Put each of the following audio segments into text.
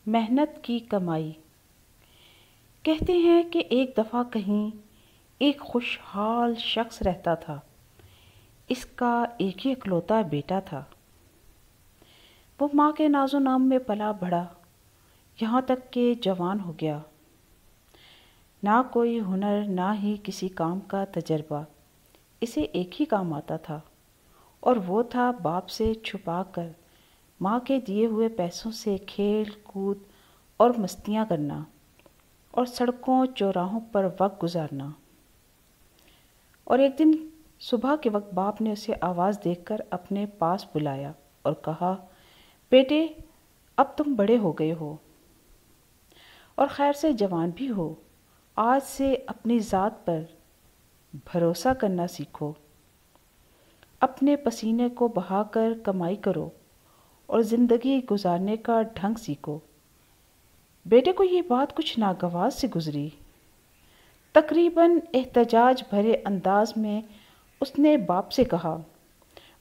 محنت کی کمائی۔ کہتے ہیں کہ ایک دفعہ کہیں ایک خوشحال شخص رہتا تھا۔ اس کا ایک ہی اکلوتا بیٹا تھا۔ وہ ماں کے ناز و نام میں پلا بڑھا، یہاں تک کہ جوان ہو گیا۔ نہ کوئی ہنر، نہ ہی کسی کام کا تجربہ، اسے ایک ہی کام آتا تھا، اور وہ تھا باپ سے چھپا کر ماں کے دیے ہوئے پیسوں سے کھیل کود اور مستیاں کرنا، اور سڑکوں چوراہوں پر وقت گزارنا۔ اور ایک دن صبح کے وقت باپ نے اسے آواز دے کر اپنے پاس بلایا اور کہا، بیٹے، اب تم بڑے ہو گئے ہو اور خیر سے جوان بھی ہو، آج سے اپنی ذات پر بھروسہ کرنا سیکھو، اپنے پسینے کو بہا کر کمائی کرو اور زندگی گزارنے کا ڈھنگ سیکھو۔ بیٹے کو یہ بات کچھ ناگوار سی گزری۔ تقریباً احتجاج بھرے انداز میں اس نے باپ سے کہا،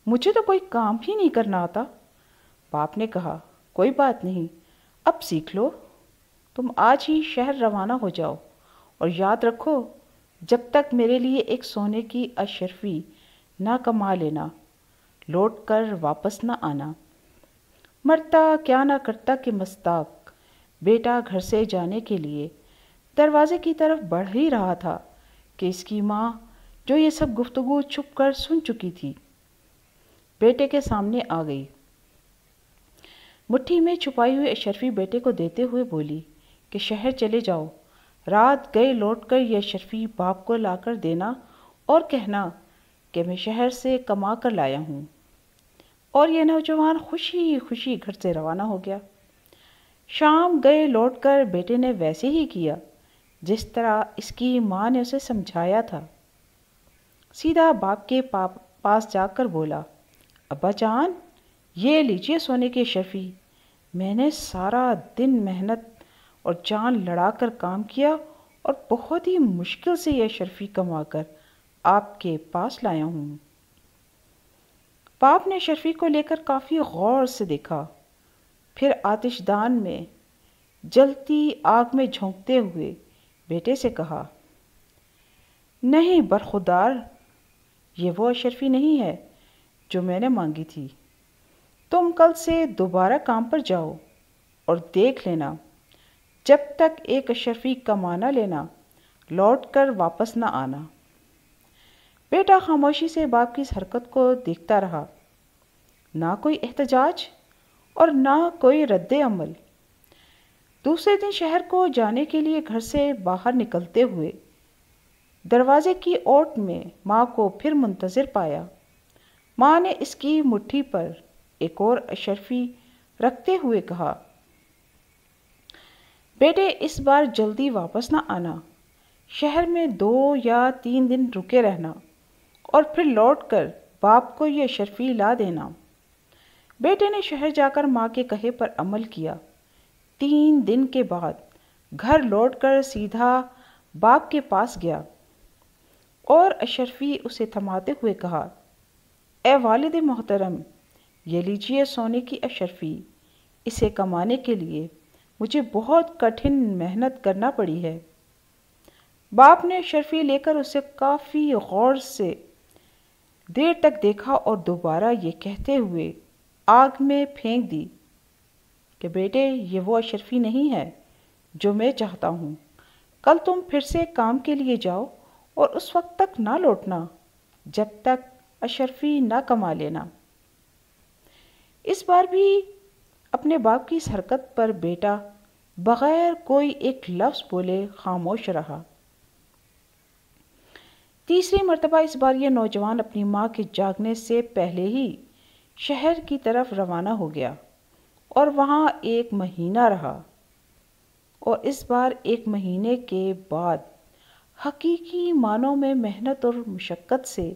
مجھے تو کوئی کام ہی نہیں کرنا آتا۔ باپ نے کہا، کوئی بات نہیں، اب سیکھ لو، تم آج ہی شہر روانہ ہو جاؤ، اور یاد رکھو، جب تک میرے لیے ایک سونے کی اشرفی نہ کما لینا، لوٹ کر واپس نہ آنا۔ مرتا کیا نہ کرتا کہ مستاق بیٹا گھر سے جانے کے لیے دروازے کی طرف بڑھ ہی رہا تھا کہ اس کی ماں، جو یہ سب گفتگو چھپ کر سن چکی تھی، بیٹے کے سامنے آ گئی۔ مٹھی میں چھپائی ہوئی اشرفی بیٹے کو دیتے ہوئے بولی کہ شہر چلے جاؤ، رات گئے لوٹ کر یہ اشرفی باپ کو لا کر دینا اور کہنا کہ میں شہر سے کما کر لایا ہوں۔ اور یہ نوجوان خوشی خوشی گھر سے روانہ ہو گیا۔ شام گئے لوٹ کر بیٹے نے ویسے ہی کیا جس طرح اس کی ماں نے اسے سمجھایا تھا۔ سیدھا باپ کے پاس جا کر بولا، ابا جان، یہ لیجئے سونے کی اشرفی، میں نے سارا دن محنت اور جان لڑا کر کام کیا اور بہت ہی مشکل سے یہ اشرفی کما کر آپ کے پاس لایا ہوں۔ باپ نے اشرفی کو لے کر کافی غور سے دیکھا، پھر آتش دان میں جلتی آگ میں جھونکتے ہوئے بیٹے سے کہا، نہیں برخودار، یہ وہ اشرفی نہیں ہے جو میں نے مانگی تھی۔ تم کل سے دوبارہ کام پر جاؤ اور دیکھ لینا، جب تک ایک اشرفی کما نہ لینا، لوٹ کر واپس نہ آنا۔ بیٹا خاموشی سے باپ کی اس حرکت کو دیکھتا رہا، نہ کوئی احتجاج اور نہ کوئی رد عمل۔ دوسرے دن شہر کو جانے کے لیے گھر سے باہر نکلتے ہوئے دروازے کی اوٹ میں ماں کو پھر منتظر پایا۔ ماں نے اس کی مٹھی پر ایک اور اشرفی رکھتے ہوئے کہا، بیٹے، اس بار جلدی واپس نہ آنا، شہر میں 2 یا 3 دن رکے رہنا اور پھر لوٹ کر باپ کو یہ اشرفی لا دینا۔ بیٹے نے شہر جا کر ماں کے کہے پر عمل کیا۔ 3 دن کے بعد گھر لوٹ کر سیدھا باپ کے پاس گیا اور اشرفی اسے تھماتے ہوئے کہا، اے والد محترم، یہ لیجئے سونے کی اشرفی، اسے کمانے کے لیے مجھے بہت کٹھن محنت کرنا پڑی ہے۔ باپ نے اشرفی لے کر اسے کافی غور سے دیر تک دیکھا اور دوبارہ یہ کہتے ہوئے آگ میں پھینک دی کہ بیٹے، یہ وہ اشرفی نہیں ہے جو میں چاہتا ہوں۔ کل تم پھر سے کام کے لیے جاؤ اور اس وقت تک نہ لوٹنا جب تک اشرفی نہ کما لینا۔ اس بار بھی اپنے باپ کی اس حرکت پر بیٹا بغیر کوئی ایک لفظ بولے خاموش رہا۔ تیسری مرتبہ اس بار یہ نوجوان اپنی ماں کے جاگنے سے پہلے ہی شہر کی طرف روانہ ہو گیا اور وہاں 1 مہینہ رہا، اور اس بار 1 مہینے کے بعد حقیقی معنوں میں محنت اور مشقت سے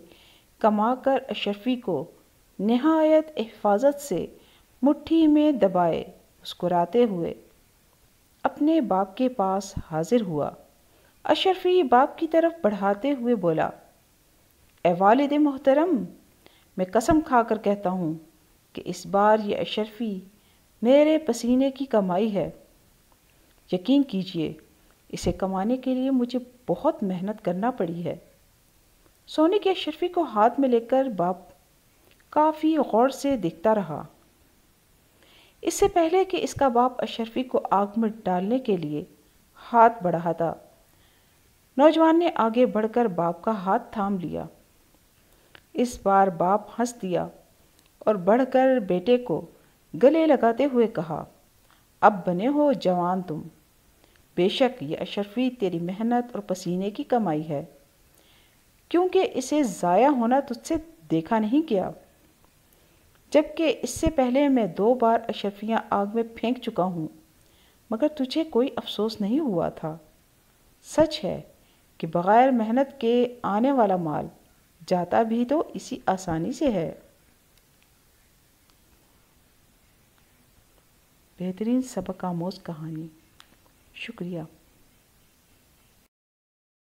کما کر اشرفی کو نہایت حفاظت سے مٹھی میں دبائے مسکراتے ہوئے اپنے باپ کے پاس حاضر ہوا۔ اشرفی باپ کی طرف بڑھاتے ہوئے بولا، اے والد محترم، میں قسم کھا کر کہتا ہوں کہ اس بار یہ اشرفی میرے پسینے کی کمائی ہے، یقین کیجیے اسے کمانے کے لیے مجھے بہت محنت کرنا پڑی ہے۔ سونے کی اشرفی کو ہاتھ میں لے کر باپ کافی غور سے دیکھتا رہا۔ اس سے پہلے کہ اس کا باپ اشرفی کو آگ میں ڈالنے کے لیے ہاتھ بڑھاتا، نوجوان نے آگے بڑھ کر باپ کا ہاتھ تھام لیا۔ اس بار باپ ہنس دیا اور بڑھ کر بیٹے کو گلے لگاتے ہوئے کہا، اب بنے ہو جوان تم۔ بے شک یہ اشرفی تیری محنت اور پسینے کی کمائی ہے، کیونکہ اسے ضائع ہونا تجھ سے دیکھا نہیں گیا، جبکہ اس سے پہلے میں 2 بار اشرفیاں آگ میں پھینک چکا ہوں، مگر تجھے کوئی افسوس نہیں ہوا تھا۔ سچ ہے کہ بغیر محنت کے آنے والا مال جاتا بھی تو اسی آسانی سے ہے۔ بہترین سبق آموز کہانی۔ شکریہ۔